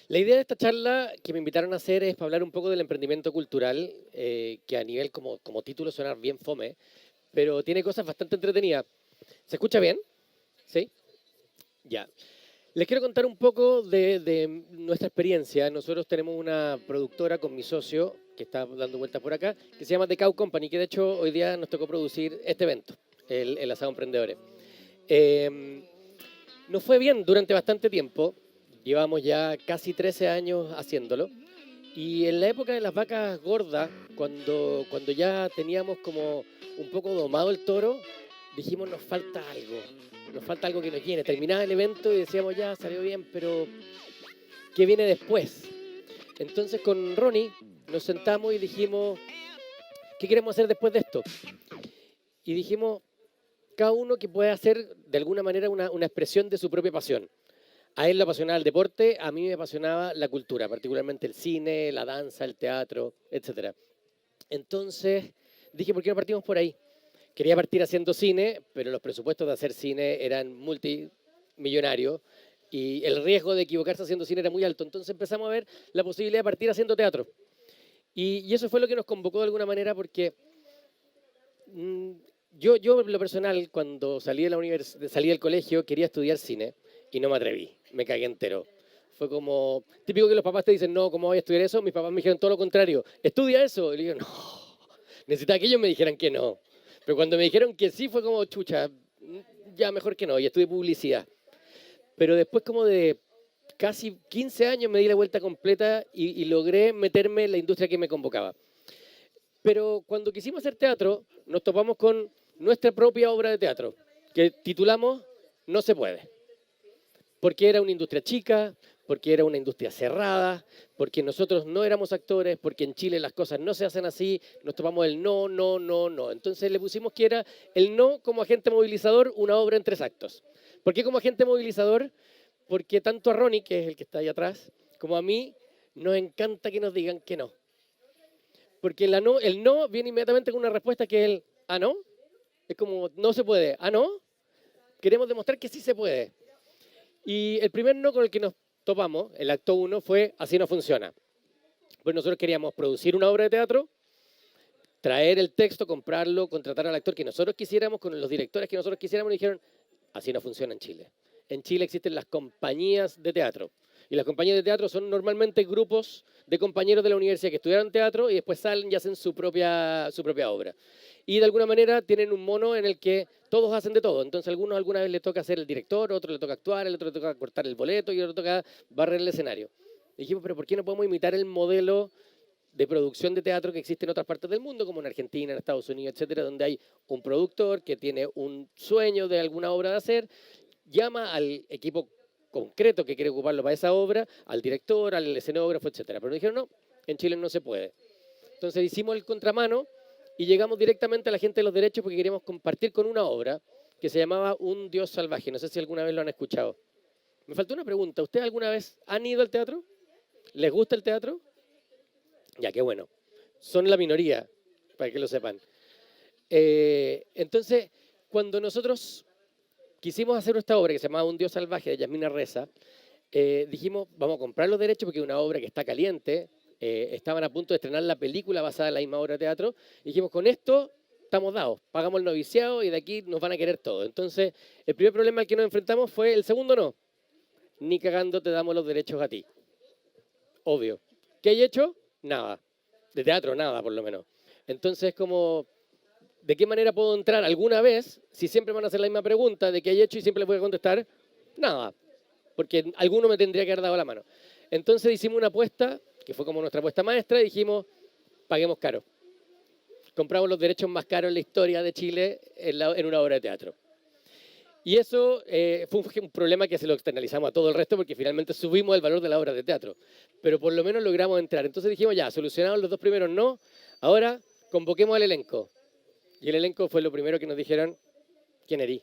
La idea de esta charla que me invitaron a hacer es para hablar un poco del emprendimiento cultural, que a nivel como título suena bien fome, pero tiene cosas bastante entretenidas. ¿Se escucha bien? ¿Sí? Ya. Les quiero contar un poco de nuestra experiencia. Nosotros tenemos una productora con mi socio, que está dando vueltas por acá, que se llama The Cow Company, que de hecho hoy día nos tocó producir este evento, el Asado Emprendedores. Eh, Nos fue bien durante bastante tiempo, llevamos ya casi 13 años haciéndolo, y en la época de las vacas gordas, cuando ya teníamos como un poco domado el toro, dijimos nos falta algo que nos llene. Terminaba el evento y decíamos ya, salió bien, pero ¿qué viene después? Entonces con Ronnie nos sentamos y dijimos, ¿qué queremos hacer después de esto? Y dijimos, cada uno que pueda hacer de alguna manera una expresión de su propia pasión. A él le apasionaba el deporte, a mí me apasionaba la cultura, particularmente el cine, la danza, el teatro, etcétera. Entonces dije, ¿por qué no partimos por ahí? Quería partir haciendo cine, pero los presupuestos de hacer cine eran multimillonarios y el riesgo de equivocarse haciendo cine era muy alto. Entonces empezamos a ver la posibilidad de partir haciendo teatro. Y eso fue lo que nos convocó de alguna manera porque mm, yo, en lo personal, cuando salí, salí del colegio, quería estudiar cine y no me atreví, me cagué entero. Fue como, típico que los papás te dicen, no, ¿cómo voy a estudiar eso? Mis papás me dijeron todo lo contrario, estudia eso. Y le digo, no, necesitaba que ellos me dijeran que no. Pero cuando me dijeron que sí, fue como, chucha, ya mejor que no, y estudié publicidad. Pero después como de casi 15 años me di la vuelta completa y logré meterme en la industria que me convocaba. Pero cuando quisimos hacer teatro, nos topamos con nuestra propia obra de teatro, que titulamos No se puede. Porque era una industria chica, porque era una industria cerrada, porque nosotros no éramos actores, porque en Chile las cosas no se hacen así, nos topamos el no, no, no, no. Entonces le pusimos que era el no como agente movilizador, una obra en 3 actos. ¿Por qué como agente movilizador? Porque tanto a Ronnie, que es el que está ahí atrás, como a mí, nos encanta que nos digan que no. Porque el no viene inmediatamente con una respuesta que es el ¿ah, no? Es como, no se puede. ¿Ah, no? Queremos demostrar que sí se puede. Y el primer no con el que nos topamos, el acto 1, fue así no funciona. Pues nosotros queríamos producir una obra de teatro, traer el texto, comprarlo, contratar al actor que nosotros quisiéramos, con los directores que nosotros quisiéramos, y dijeron, así no funciona en Chile. En Chile existen las compañías de teatro. Y las compañías de teatro son normalmente grupos de compañeros de la universidad que estudiaron teatro y después salen y hacen su propia obra. Y de alguna manera tienen un mono en el que todos hacen de todo. Entonces a algunos alguna vez les toca ser el director, a otro le toca actuar, a otro le toca cortar el boleto y a otro le toca barrer el escenario. Y dijimos, pero ¿por qué no podemos imitar el modelo de producción de teatro que existe en otras partes del mundo, como en Argentina, en Estados Unidos, etcétera, donde hay un productor que tiene un sueño de alguna obra de hacer, llama al equipo concreto que quiere ocuparlo para esa obra, al director, al escenógrafo, etcétera. Pero nos dijeron, no, en Chile no se puede. Entonces hicimos el contramano y llegamos directamente a la gente de los derechos porque queríamos compartir con una obra que se llamaba Un Dios Salvaje. No sé si alguna vez lo han escuchado. Me faltó una pregunta. ¿Ustedes alguna vez han ido al teatro? ¿Les gusta el teatro? Ya, qué bueno. Son la minoría, para que lo sepan. Entonces, cuando nosotros quisimos hacer esta obra que se llamaba Un Dios Salvaje de Yasmina Reza, dijimos, vamos a comprar los derechos porque es una obra que está caliente. Estaban a punto de estrenar la película basada en la misma obra de teatro. Y dijimos, con esto estamos dados, pagamos el noviciado y de aquí nos van a querer todo. Entonces, el primer problema al que nos enfrentamos fue el segundo no. Ni cagando te damos los derechos a ti. Obvio. ¿Qué hay hecho? Nada. De teatro, nada, por lo menos. Entonces, como, ¿de qué manera puedo entrar alguna vez si siempre van a hacer la misma pregunta de qué hay hecho y siempre les voy a contestar? Nada. Porque alguno me tendría que haber dado la mano. Entonces hicimos una apuesta, que fue como nuestra apuesta maestra, y dijimos, paguemos caro. Compramos los derechos más caros en la historia de Chile en una obra de teatro. Y eso fue un problema que se lo externalizamos a todo el resto porque finalmente subimos el valor de la obra de teatro. Pero por lo menos logramos entrar. Entonces dijimos, ya, solucionados los dos primeros no, ahora convoquemos al elenco. Y el elenco fue lo primero que nos dijeron, ¿quién erí?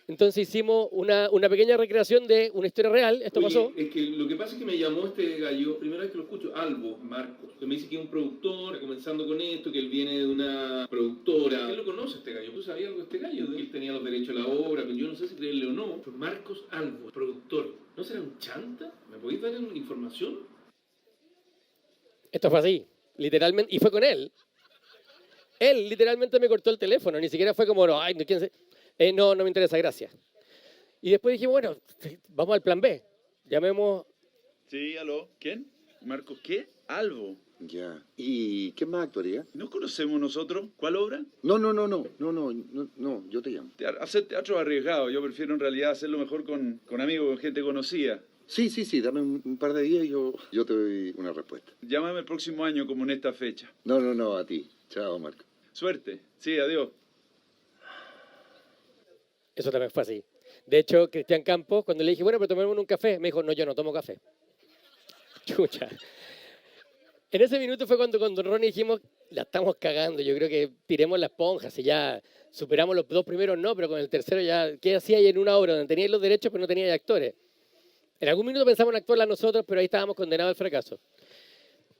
Entonces hicimos una pequeña recreación de una historia real, esto Oye, pasó. es que lo que pasa es que me llamó este gallo, primera vez que lo escucho, Albo Marcos, que me dice que es un productor, comenzando con esto, que él viene de una productora. ¿Quién lo conoce este gallo? ¿Tú sabías algo de este gallo? Él tenía los derechos de la obra, pero yo no sé si creerle o no, fue Marcos Albo, productor. ¿No será un chanta? ¿Me podéis dar información? Esto fue así, literalmente, y fue con él. Él literalmente me cortó el teléfono, ni siquiera fue como, no, ay, no, no, no me interesa, gracias. Y después dijimos, bueno, vamos al plan B. Llamemos. Sí, aló. ¿Quién? ¿Marcos qué? Albo. Ya. ¿Y qué más actuaría? ¿No conocemos nosotros? ¿Cuál obra? No, yo te llamo. Hacer teatro es arriesgado. Yo prefiero en realidad hacerlo mejor con amigos, con gente conocida. Sí, dame un par de días y yo te doy una respuesta. Llámame el próximo año como en esta fecha. No, a ti. Chao, Marco. Suerte. Sí, adiós. Eso también fue así. De hecho, Cristian Campos, cuando le dije, bueno, pero tomémonos un café, me dijo, no, yo no tomo café. Chucha. En ese minuto fue cuando con Don Ronnie dijimos, la estamos cagando, yo creo que tiremos la esponja, si ya superamos los dos primeros no, pero con el tercero ya, ¿qué hacía ahí en una obra donde teníais los derechos pero no teníais actores? En algún minuto pensamos en actuarla nosotros, pero ahí estábamos condenados al fracaso.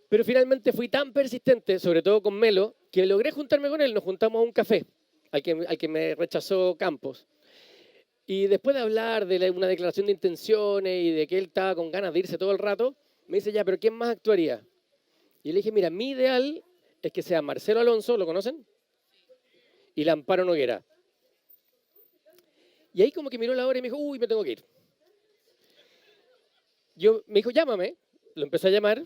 Pero finalmente fui tan persistente, sobre todo con Melo, que logré juntarme con él, nos juntamos a un café, al que me rechazó Campos. Y después de hablar de una declaración de intenciones y de que él estaba con ganas de irse todo el rato, me dice, ya, pero ¿quién más actuaría? Y le dije, mira, mi ideal es que sea Marcelo Alonso, ¿lo conocen? Y la Amparo Noguera. Y ahí como que miró la hora y me dijo, uy, me tengo que ir. Me dijo, llámame. Lo empecé a llamar.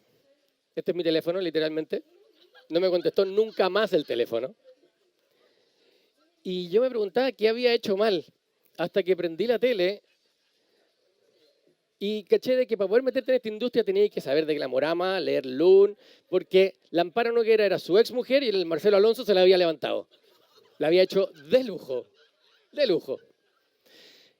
Este es mi teléfono, literalmente. No me contestó nunca más el teléfono. Y yo me preguntaba qué había hecho mal. Hasta que prendí la tele y caché de que para poder meterte en esta industria tenías que saber de Glamorama, leer Loon, porque la Amparo Noguera era su ex mujer y el Marcelo Alonso se la había levantado. La había hecho de lujo, de lujo.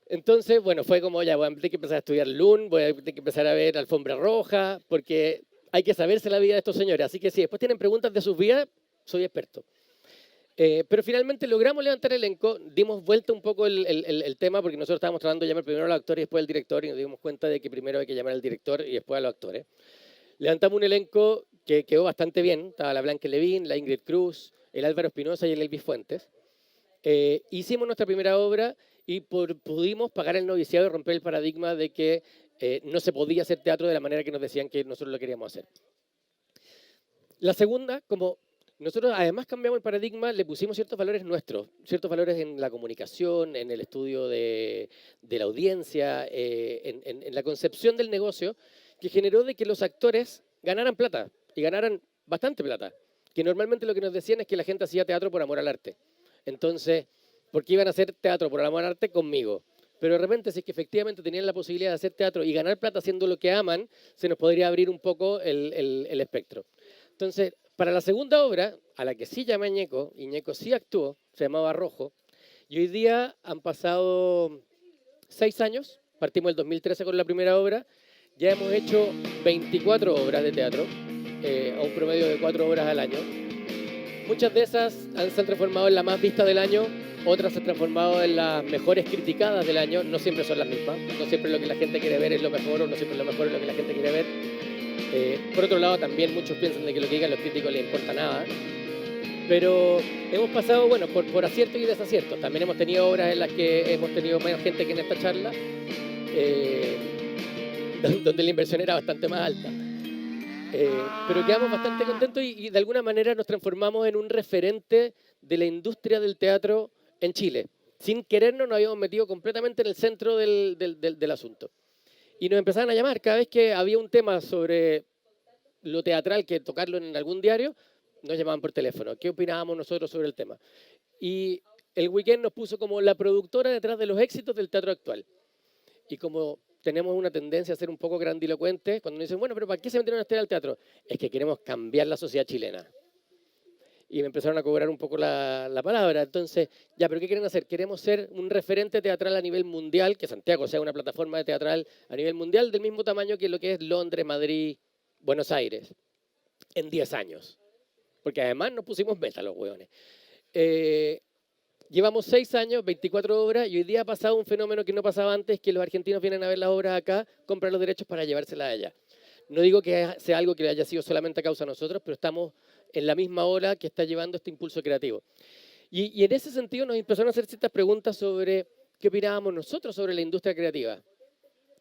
Entonces, bueno, fue como, ya voy a tener que empezar a estudiar Loon, voy a tener que empezar a ver Alfombra Roja, porque hay que saberse la vida de estos señores. Así que si después tienen preguntas de sus vidas, soy experto. Pero finalmente logramos levantar el elenco, dimos vuelta un poco el tema, porque nosotros estábamos tratando de llamar primero al actor y después al director, y nos dimos cuenta de que primero hay que llamar al director y después a los actores. Levantamos un elenco que quedó bastante bien, estaba la Blanca Levín, la Ingrid Cruz, el Álvaro Espinosa y el Elvis Fuentes. Hicimos nuestra primera obra y pudimos pagar el noviciado y romper el paradigma de que no se podía hacer teatro de la manera que nos decían que nosotros lo queríamos hacer. La segunda, como nosotros además cambiamos el paradigma, le pusimos ciertos valores nuestros, ciertos valores en la comunicación, en el estudio de la audiencia, en la concepción del negocio, que generó de que los actores ganaran plata, y ganaran bastante plata, que normalmente lo que nos decían es que la gente hacía teatro por amor al arte. Entonces, ¿por qué iban a hacer teatro por amor al arte conmigo? Pero de repente, si es que efectivamente tenían la posibilidad de hacer teatro y ganar plata haciendo lo que aman, se nos podría abrir un poco el espectro. Entonces, para la segunda obra, a la que sí llamé a Ñeco, y Ñeco sí actuó, se llamaba Rojo, y hoy día han pasado 6 años, partimos el 2013 con la primera obra, ya hemos hecho 24 obras de teatro, a un promedio de 4 obras al año. Muchas de esas se han transformado en la más vista del año, otras se han transformado en las mejores criticadas del año, no siempre son las mismas, no siempre lo que la gente quiere ver es lo mejor, o no siempre lo mejor es lo que la gente quiere ver. Por otro lado, también muchos piensan de que lo que digan los críticos les importa nada. Pero hemos pasado, bueno, por aciertos y desaciertos. También hemos tenido obras en las que hemos tenido menos gente que en esta charla, donde la inversión era bastante más alta. Pero quedamos bastante contentos y de alguna manera nos transformamos en un referente de la industria del teatro en Chile. Sin querernos nos habíamos metido completamente en el centro del asunto. Y nos empezaban a llamar cada vez que había un tema sobre lo teatral, que tocarlo en algún diario, nos llamaban por teléfono. ¿Qué opinábamos nosotros sobre el tema? Y el Weekend nos puso como la productora detrás de los éxitos del teatro actual. Y como tenemos una tendencia a ser un poco grandilocuentes, cuando nos dicen, bueno, pero ¿para qué se metieron a estudiar al teatro? Es que queremos cambiar la sociedad chilena. Y me empezaron a cobrar un poco la palabra. Entonces, ya, ¿pero qué quieren hacer? Queremos ser un referente teatral a nivel mundial, que Santiago sea una plataforma de teatral a nivel mundial del mismo tamaño que lo que es Londres, Madrid, Buenos Aires, en 10 años. Porque además nos pusimos meta los hueones. Llevamos 6 años, 24 obras, y hoy día ha pasado un fenómeno que no pasaba antes, que los argentinos vienen a ver las obras acá, compran los derechos para llevárselas allá. No digo que sea algo que haya sido solamente a causa de nosotros, pero estamos en la misma ola que está llevando este impulso creativo. Y en ese sentido nos empezaron a hacer ciertas preguntas sobre qué opinábamos nosotros sobre la industria creativa.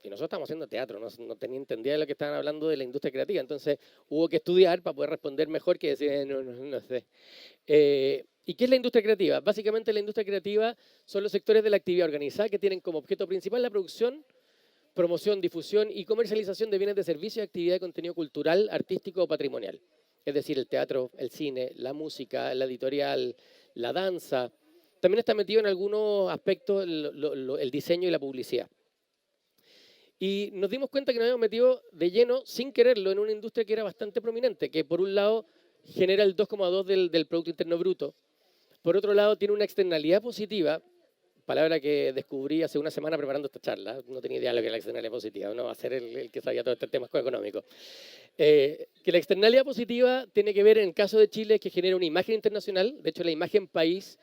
Y nosotros estamos haciendo teatro, no tenía entendida de lo que estaban hablando de la industria creativa. Entonces hubo que estudiar para poder responder mejor que decir, no sé. ¿Y qué es la industria creativa? Básicamente la industria creativa son los sectores de la actividad organizada que tienen como objeto principal la producción, promoción, difusión y comercialización de bienes de servicio y actividad de contenido cultural, artístico o patrimonial. Es decir, el teatro, el cine, la música, la editorial, la danza. También está metido en algunos aspectos el diseño y la publicidad. Y nos dimos cuenta que nos habíamos metido de lleno, sin quererlo, en una industria que era bastante prominente, que por un lado genera el 2,2 del Producto Interno Bruto, por otro lado tiene una externalidad positiva, palabra que descubrí hace una semana preparando esta charla, no tenía idea de lo que era la externalidad positiva, no va a ser el que sabía todo este tema económico. Que la externalidad positiva tiene que ver, en el caso de Chile, que genera una imagen internacional, de hecho la imagen país,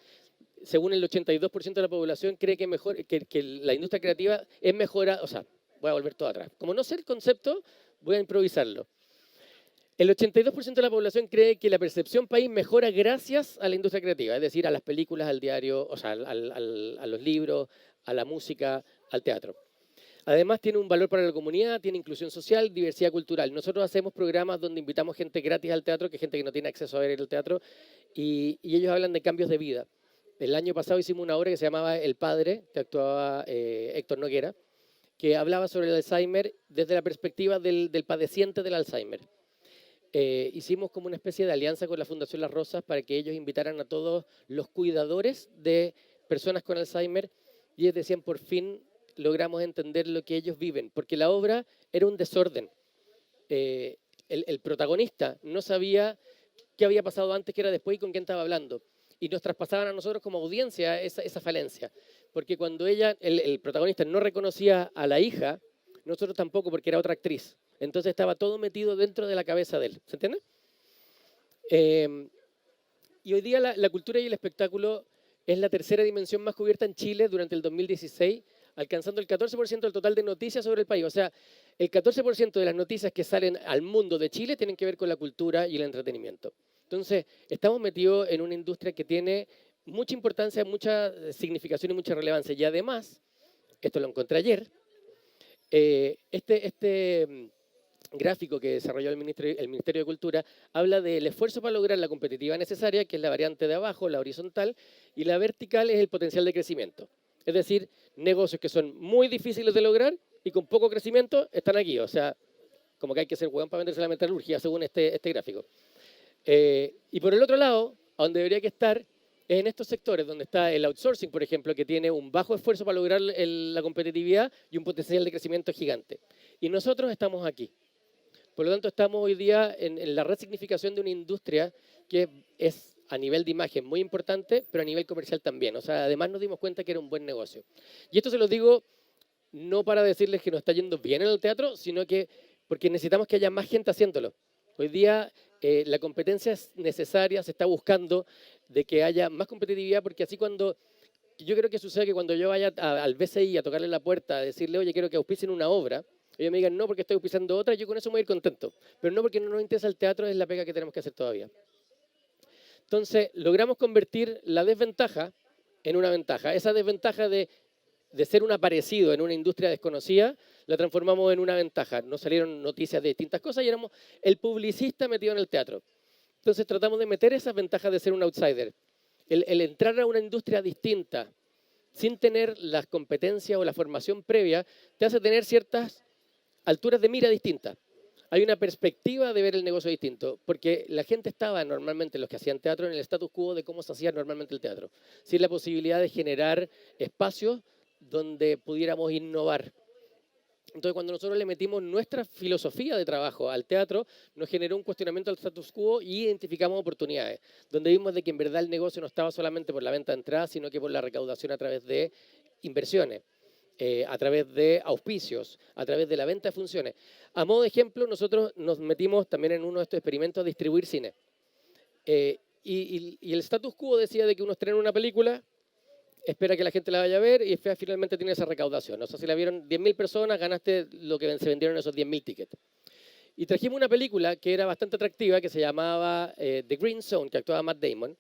según el 82% de la población, cree que la industria creativa es mejora, o sea, voy a volver todo atrás. Como no sé el concepto, voy a improvisarlo. El 82% de la población cree que la percepción país mejora gracias a la industria creativa, es decir, a las películas, al diario, o sea, a los libros, a la música, al teatro. Además, tiene un valor para la comunidad, tiene inclusión social, diversidad cultural. Nosotros hacemos programas donde invitamos gente gratis al teatro, que es gente que no tiene acceso a ver el teatro, y ellos hablan de cambios de vida. El año pasado hicimos una obra que se llamaba El Padre, que actuaba Héctor Noguera, que hablaba sobre el Alzheimer desde la perspectiva del padeciente del Alzheimer. Hicimos como una especie de alianza con la Fundación Las Rosas para que ellos invitaran a todos los cuidadores de personas con Alzheimer y ellos decían, por fin logramos entender lo que ellos viven, porque la obra era un desorden. El protagonista no sabía qué había pasado antes, qué era después y con quién estaba hablando. Y nos traspasaban a nosotros como audiencia esa falencia. Porque cuando el protagonista no reconocía a la hija, nosotros tampoco, porque era otra actriz. Entonces estaba todo metido dentro de la cabeza de él. ¿Se entiende? Y hoy día la cultura y el espectáculo es la tercera dimensión más cubierta en Chile durante el 2016, alcanzando el 14% del total de noticias sobre el país. O sea, el 14% de las noticias que salen al mundo de Chile tienen que ver con la cultura y el entretenimiento. Entonces, estamos metidos en una industria que tiene mucha importancia, mucha significación y mucha relevancia. Y además, esto lo encontré ayer, este gráfico que desarrolló el Ministerio de Cultura habla del esfuerzo para lograr la competitividad necesaria, que es la variante de abajo, la horizontal, y la vertical es el potencial de crecimiento. Es decir, negocios que son muy difíciles de lograr y con poco crecimiento están aquí. O sea, como que hay que ser hueón para venderse la metalurgia, según este gráfico. Y por el otro lado, a donde debería que estar, es en estos sectores donde está el outsourcing, por ejemplo, que tiene un bajo esfuerzo para lograr la competitividad y un potencial de crecimiento gigante. Y nosotros estamos aquí. Por lo tanto, estamos hoy día en la resignificación de una industria que es a nivel de imagen muy importante, pero a nivel comercial también. O sea, además nos dimos cuenta que era un buen negocio. Y esto se los digo no para decirles que nos está yendo bien en el teatro, sino que porque necesitamos que haya más gente haciéndolo. Hoy día la competencia es necesaria, se está buscando de que haya más competitividad, porque así yo creo que sucede que cuando yo vaya al BCI a tocarle la puerta, a decirle, oye, quiero que auspicien una obra, ellos me digan, no, porque estoy auspiciando otra, yo con eso me voy a ir contento. Pero no porque no nos interesa el teatro, es la pega que tenemos que hacer todavía. Entonces, logramos convertir la desventaja en una ventaja. Esa desventaja de ser un aparecido en una industria desconocida, la transformamos en una ventaja. Nos salieron noticias de distintas cosas y éramos el publicista metido en el teatro. Entonces tratamos de meter esas ventajas de ser un outsider. El entrar a una industria distinta, sin tener las competencias o la formación previa, te hace tener ciertas alturas de mira distintas. Hay una perspectiva de ver el negocio distinto, porque la gente estaba normalmente, los que hacían teatro, en el status quo de cómo se hacía normalmente el teatro, sin la posibilidad de generar espacios donde pudiéramos innovar. Entonces, cuando nosotros le metimos nuestra filosofía de trabajo al teatro, nos generó un cuestionamiento al status quo y identificamos oportunidades, donde vimos de que en verdad el negocio no estaba solamente por la venta de entradas, sino que por la recaudación a través de inversiones, a través de auspicios, a través de la venta de funciones. A modo de ejemplo, nosotros nos metimos también en uno de estos experimentos a distribuir cine. Y el status quo decía de que uno estrena una película, espera que la gente la vaya a ver y finalmente tiene esa recaudación. O sea, si la vieron 10.000 personas, ganaste lo que se vendieron esos 10.000 tickets. Y trajimos una película que era bastante atractiva, que se llamaba The Green Zone, que actuaba Matt Damon.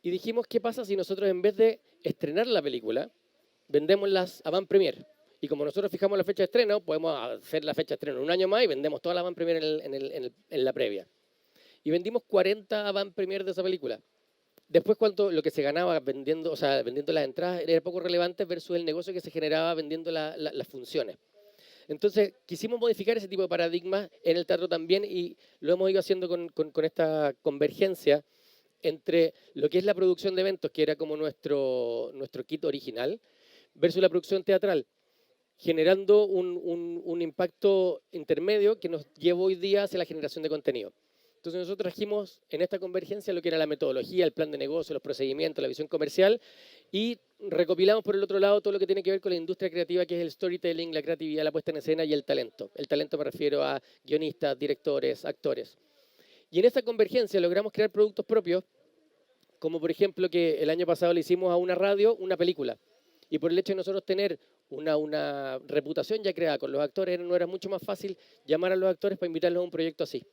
Y dijimos, ¿qué pasa si nosotros en vez de estrenar la película, vendemos las avant premier? Y como nosotros fijamos la fecha de estreno, podemos hacer la fecha de estreno un año más y vendemos toda la avant premier en la previa. Y vendimos 40 avant premier de esa película. Después, lo que se ganaba vendiendo, vendiendo las entradas era poco relevante versus el negocio que se generaba vendiendo las funciones. Entonces, quisimos modificar ese tipo de paradigmas en el teatro también y lo hemos ido haciendo con esta convergencia entre lo que es la producción de eventos, que era como nuestro kit original, versus la producción teatral, generando un impacto intermedio que nos lleva hoy día hacia la generación de contenido. Entonces nosotros trajimos en esta convergencia lo que era la metodología, el plan de negocio, los procedimientos, la visión comercial y recopilamos por el otro lado todo lo que tiene que ver con la industria creativa, que es el storytelling, la creatividad, la puesta en escena y el talento. El talento me refiero a guionistas, directores, actores. Y en esta convergencia logramos crear productos propios, como por ejemplo que el año pasado le hicimos a una radio una película. Y por el hecho de nosotros tener una reputación ya creada con los actores, no era mucho más fácil llamar a los actores para invitarlos a un proyecto así.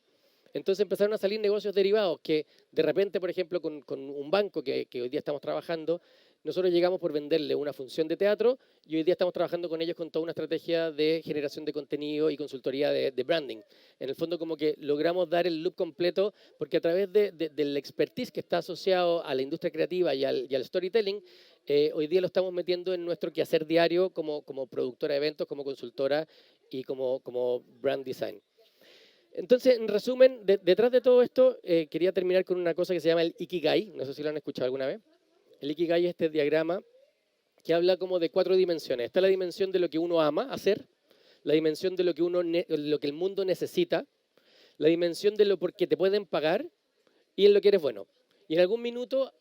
Entonces empezaron a salir negocios derivados que de repente, por ejemplo, con un banco que hoy día estamos trabajando, nosotros llegamos por venderle una función de teatro y hoy día estamos trabajando con ellos con toda una estrategia de generación de contenido y consultoría de branding. En el fondo como que logramos dar el loop completo porque a través del expertise que está asociado a la industria creativa y al storytelling, hoy día lo estamos metiendo en nuestro quehacer diario como productora de eventos, como consultora y como brand design. Entonces, en resumen, detrás de todo esto, quería terminar con una cosa que se llama el Ikigai. No sé si lo han escuchado alguna vez. El Ikigai es este diagrama que habla como de 4 dimensiones. Está la dimensión de lo que uno ama hacer, la dimensión de lo que el mundo necesita, la dimensión de lo por qué te pueden pagar y en lo que eres bueno. Y en algún minuto,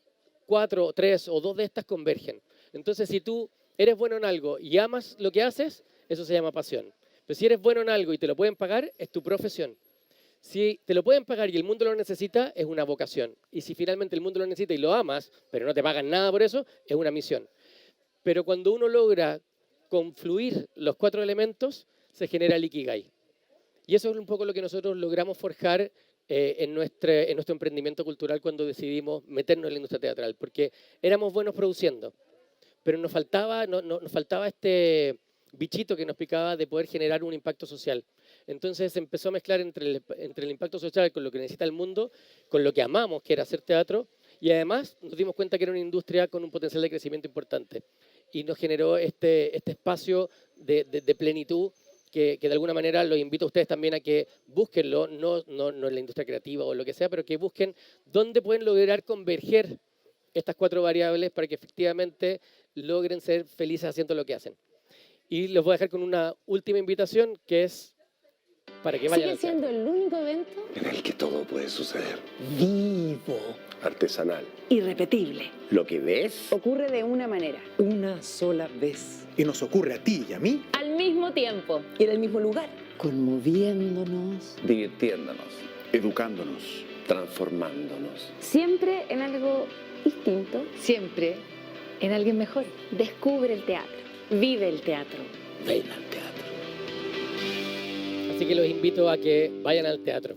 4, 3 o 2 de estas convergen. Entonces, si tú eres bueno en algo y amas lo que haces, eso se llama pasión. Pero si eres bueno en algo y te lo pueden pagar, es tu profesión. Si te lo pueden pagar y el mundo lo necesita, es una vocación. Y si finalmente el mundo lo necesita y lo amas, pero no te pagan nada por eso, es una misión. Pero cuando uno logra confluir los 4 elementos, se genera el Ikigai. Y eso es un poco lo que nosotros logramos forjar en nuestro emprendimiento cultural cuando decidimos meternos en la industria teatral. Porque éramos buenos produciendo, pero nos faltaba este bichito que nos picaba de poder generar un impacto social. Entonces se empezó a mezclar entre el impacto social con lo que necesita el mundo, con lo que amamos, que era hacer teatro, y además nos dimos cuenta que era una industria con un potencial de crecimiento importante. Y nos generó este espacio de plenitud que de alguna manera los invito a ustedes también a que búsquenlo, no en la industria creativa o lo que sea, pero que busquen dónde pueden lograr converger estas 4 variables para que efectivamente logren ser felices haciendo lo que hacen. Y los voy a dejar con una última invitación que es para que vayan. Sigue siendo el único evento en el que todo puede suceder. Vivo, Artesanal. irrepetible. Lo que ves Ocurre de una manera, una sola vez. Y nos ocurre a ti y a mí. al mismo tiempo y en el mismo lugar. Conmoviéndonos. divirtiéndonos, Educándonos. transformándonos. Siempre en algo distinto. Siempre en alguien mejor. Descubre el teatro. Vive el teatro. Ven al teatro. Así que los invito a que vayan al teatro.